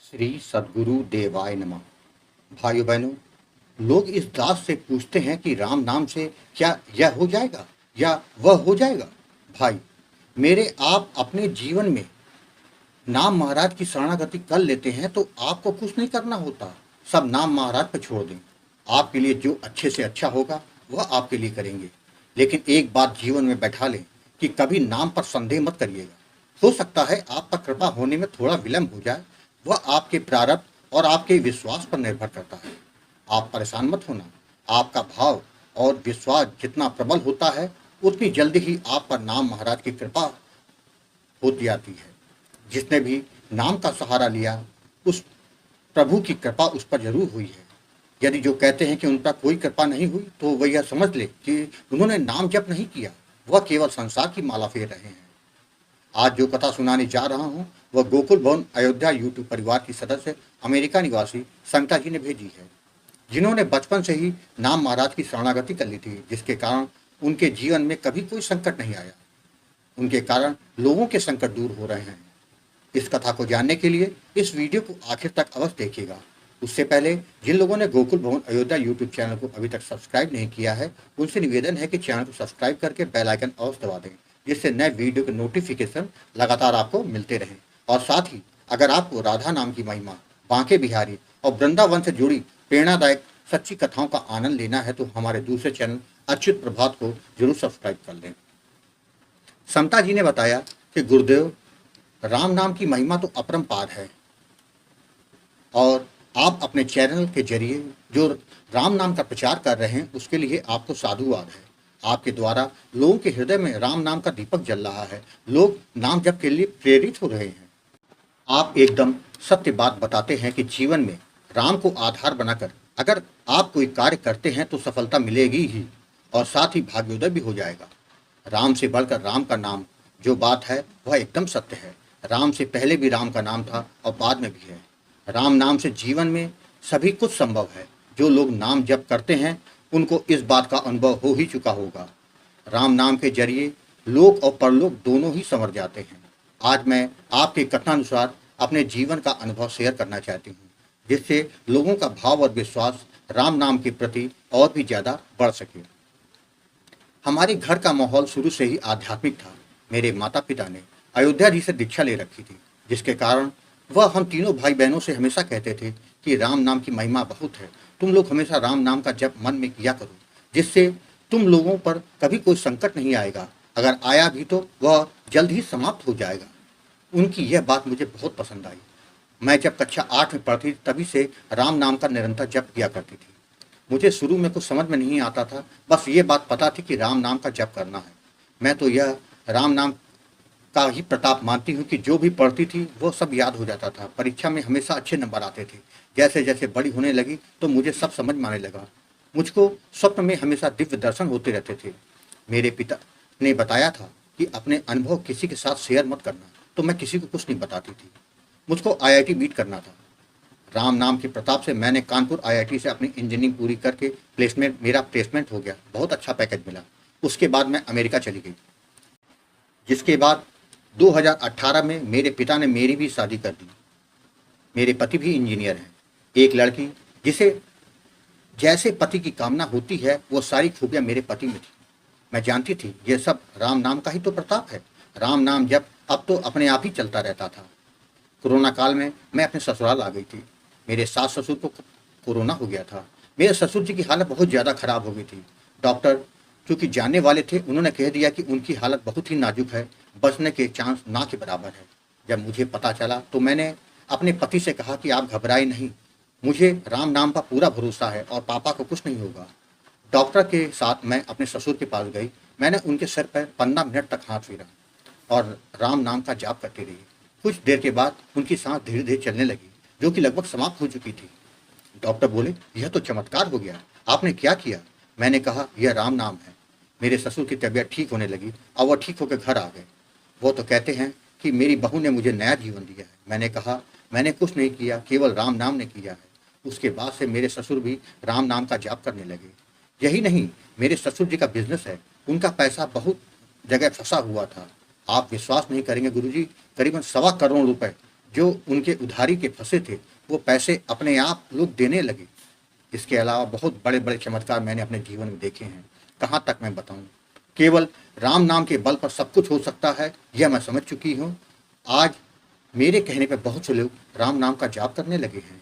श्री सद्गुरु देवाय नमः। भाइयों बहनों, लोग इस दास से पूछते हैं कि राम नाम से क्या यह हो जाएगा या वह हो जाएगा। भाई मेरे, आप अपने जीवन में नाम महाराज की शरणागति कर लेते हैं तो आपको कुछ नहीं करना होता। सब नाम महाराज पर छोड़ दें। आपके लिए जो अच्छे से अच्छा होगा वह आपके लिए करेंगे। लेकिन एक बात जीवन में बैठा लें कि कभी नाम पर संदेह मत करिएगा। हो सकता है आप पर कृपा होने में थोड़ा विलंब हो जाए। वह आपके प्रारब्ध और आपके विश्वास पर निर्भर करता है। आप परेशान मत होना। आपका भाव और विश्वास जितना प्रबल होता है उतनी जल्दी ही आप पर नाम महाराज की कृपा होती जाती है। जिसने भी नाम का सहारा लिया उस प्रभु की कृपा उस पर जरूर हुई है। यदि जो कहते हैं कि उन पर कोई कृपा नहीं हुई तो वह यह समझ ले कि उन्होंने नाम जप नहीं किया, वह केवल संसार की माला फेर रहे हैं। आज जो कथा सुनाने जा रहा हूँ वह गोकुल भवन अयोध्या यूट्यूब परिवार की सदस्य अमेरिका निवासी संगता जी ने भेजी है, जिन्होंने बचपन से ही नाम महाराज की शरणागति कर ली थी, जिसके कारण उनके जीवन में कभी कोई संकट नहीं आया। उनके कारण लोगों के संकट दूर हो रहे हैं। इस कथा को जानने के लिए इस वीडियो को आखिर तक अवश्य देखिएगा। उससे पहले जिन लोगों ने गोकुल भवन अयोध्या यूट्यूब चैनल को अभी तक सब्सक्राइब नहीं किया है उनसे निवेदन है कि चैनल को सब्सक्राइब करके बेल आइकन अवश्य दबा दें, जिससे नए वीडियो के नोटिफिकेशन लगातार आपको मिलते रहें। और साथ ही अगर आपको राधा नाम की महिमा, बांके बिहारी और वृंदावन से जुड़ी प्रेरणादायक सच्ची कथाओं का आनंद लेना है तो हमारे दूसरे चैनल अच्युत प्रभात को जरूर सब्सक्राइब कर लें। समता जी ने बताया कि गुरुदेव, राम नाम की महिमा तो अपरंपार है और आप अपने चैनल के जरिए जो राम नाम का प्रचार कर रहे हैं उसके लिए आपको साधुवाद है। आपके द्वारा लोगों के हृदय में राम नाम का दीपक जल रहा है। लोग नाम जप के लिए प्रेरित हो रहे हैं। आप एकदम सत्य बात बताते हैं कि जीवन में राम को आधार बनाकर अगर आप कोई कार्य करते हैं तो सफलता मिलेगी ही और साथ ही भाग्योदय भी हो जाएगा। राम से बढ़कर राम का नाम, जो बात है वह एकदम सत्य है। राम से पहले भी राम का नाम था और बाद में भी है। राम नाम से जीवन में सभी कुछ संभव है। जो लोग नाम जप करते हैं उनको इस बात का अनुभव हो ही चुका होगा। राम नाम के जरिए लोक और परलोक दोनों ही संवर जाते हैं। आज मैं आपके कथनानुसार अपने जीवन का अनुभव शेयर करना चाहती हूँ, जिससे लोगों का भाव और विश्वास राम नाम के प्रति और भी ज़्यादा बढ़ सके। हमारे घर का माहौल शुरू से ही आध्यात्मिक था। मेरे माता पिता ने अयोध्या जी से दीक्षा ले रखी थी, जिसके कारण वह हम तीनों भाई बहनों से हमेशा कहते थे कि राम नाम की महिमा बहुत है। तुम लोग हमेशा राम नाम का जप मन में किया करो, जिससे तुम लोगों पर कभी कोई संकट नहीं आएगा। अगर आया भी तो वह जल्द ही समाप्त हो जाएगा। उनकी यह बात मुझे बहुत पसंद आई। मैं जब कक्षा 8 में पढ़ती तभी से राम नाम का निरंतर जप किया करती थी। मुझे शुरू में कुछ समझ में नहीं आता था, बस ये बात पता थी कि राम नाम का जप करना है। मैं तो यह राम नाम का ही प्रताप मानती हूँ कि जो भी पढ़ती थी वो सब याद हो जाता था। परीक्षा में हमेशा अच्छे नंबर आते थे। जैसे जैसे बड़ी होने लगी तो मुझे सब समझ में आने लगा। मुझको स्वप्न में हमेशा दिव्य दर्शन होते रहते थे। मेरे पिता ने बताया था कि अपने अनुभव किसी के साथ शेयर मत करना, तो मैं किसी को कुछ नहीं बताती थी। मुझको IIT बीट करना था। राम नाम के प्रताप से मैंने कानपुर IIT से अपनी इंजीनियरिंग पूरी करके मेरा प्लेसमेंट हो गया। बहुत अच्छा पैकेज मिला। उसके बाद मैं अमेरिका चली गई, जिसके बाद 2018 में मेरे पिता ने मेरी भी शादी कर दी। मेरे पति भी इंजीनियर हैं। एक लड़की जिसे जैसे पति की कामना होती है वो सारी खूबियां मेरे पति में थी। मैं जानती थी ये सब राम नाम का ही तो प्रताप है। राम नाम जब अब तो अपने आप ही चलता रहता था। कोरोना काल में मैं अपने ससुराल आ गई थी। मेरे सास ससुर को कोरोना हो गया था। मेरे ससुर जी की हालत बहुत ज़्यादा खराब हो गई थी। डॉक्टर चूँकि जानने वाले थे, उन्होंने कह दिया कि उनकी हालत बहुत ही नाजुक है, बचने के चांस ना के बराबर है। जब मुझे पता चला तो मैंने अपने पति से कहा कि आप घबराए नहीं, मुझे राम नाम का पूरा भरोसा है और पापा को कुछ नहीं होगा। डॉक्टर के साथ मैं अपने ससुर के पास गई। मैंने उनके सर पर 15 मिनट तक हाथ फेरा और राम नाम का जाप करती रही। कुछ देर के बाद उनकी सांस धीरे धीरे चलने लगी, जो कि लगभग समाप्त हो चुकी थी। डॉक्टर बोले, यह तो चमत्कार हो गया, आपने क्या किया? मैंने कहा, यह राम नाम है। मेरे ससुर की तबीयत ठीक होने लगी और वह ठीक होकर घर आ गए। वो तो कहते हैं कि मेरी बहू ने मुझे नया जीवन दिया है। मैंने कहा, मैंने कुछ नहीं किया, केवल राम नाम ने किया है। उसके बाद से मेरे ससुर भी राम नाम का जाप करने लगे। यही नहीं, मेरे ससुर जी का बिजनेस है। उनका पैसा बहुत जगह फंसा हुआ था। आप विश्वास नहीं करेंगे गुरुजी, करीबन 1.25 करोड़ रुपए जो उनके उधारी के फंसे थे वो पैसे अपने आप लोग देने लगे। इसके अलावा बहुत बड़े बड़े चमत्कार मैंने अपने जीवन में देखे हैं, कहाँ तक मैं बताऊं। केवल राम नाम के बल पर सब कुछ हो सकता है, यह मैं समझ चुकी हूँ। आज मेरे कहने पर बहुत से लोग राम नाम का जाप करने लगे हैं।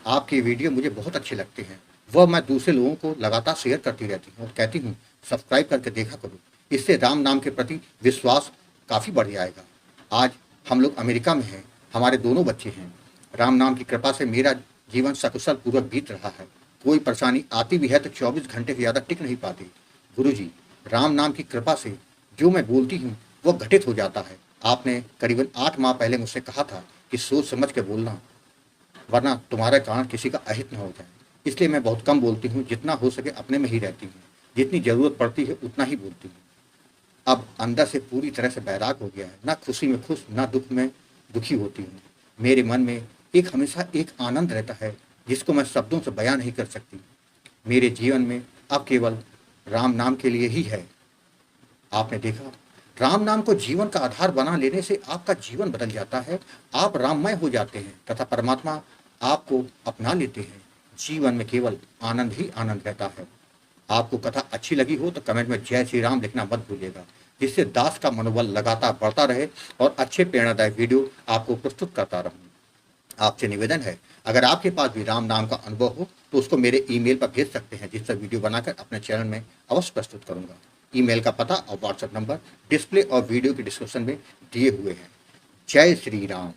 आपके वीडियो मुझे बहुत अच्छे लगते हैं, वह मैं दूसरे लोगों को लगातार शेयर करती रहती हूँ और कहती हूँ सब्सक्राइब करके देखा करो, इससे राम नाम के प्रति विश्वास काफ़ी बढ़ जाएगा। आज हम लोग अमेरिका में हैं, हमारे दोनों बच्चे हैं। राम नाम की कृपा से मेरा जीवन सकुशल पूर्वक बीत रहा है। कोई परेशानी आती भी है तो 24 घंटे से ज़्यादा टिक नहीं पाती। गुरुजी, राम नाम की कृपा से जो मैं बोलती हूँ वह घटित हो जाता है। आपने करीबन 8 माह पहले मुझसे कहा था कि सोच समझ के बोलना, वरना तुम्हारे कारण किसी का अहित न हो जाए। इसलिए मैं बहुत कम बोलती हूँ, जितना हो सके अपने में ही रहती हूँ। जितनी ज़रूरत पड़ती है उतना ही बोलती हूँ। अब अंदर से पूरी तरह से बैराग हो गया है, ना खुशी में खुश, ना दुख में दुखी होती हूँ। मेरे मन में हमेशा एक आनंद रहता है जिसको मैं शब्दों से बयां नहीं कर सकती। मेरे जीवन में अब केवल राम नाम के लिए ही है। आपने देखा, राम नाम को जीवन का आधार बना लेने से आपका जीवन बदल जाता है। आप राममय हो जाते हैं तथा परमात्मा आपको अपना लेते हैं। जीवन में केवल आनंद ही आनंद रहता है। आपको कथा अच्छी लगी हो तो कमेंट में जय श्री राम लिखना मत भूलिएगा, जिससे दास का मनोबल लगातार बढ़ता रहे और अच्छे प्रेरणादायक वीडियो आपको प्रस्तुत करता रहूं। आपसे निवेदन है, अगर आपके पास भी राम नाम का अनुभव हो तो उसको मेरे ईमेल पर भेज सकते हैं, जिससे वीडियो बनाकर अपने चैनल में अवश्य प्रस्तुत करूंगा। ईमेल का पता और व्हाट्सएप नंबर डिस्प्ले और वीडियो के डिस्क्रिप्शन में दिए हुए हैं। जय श्री राम।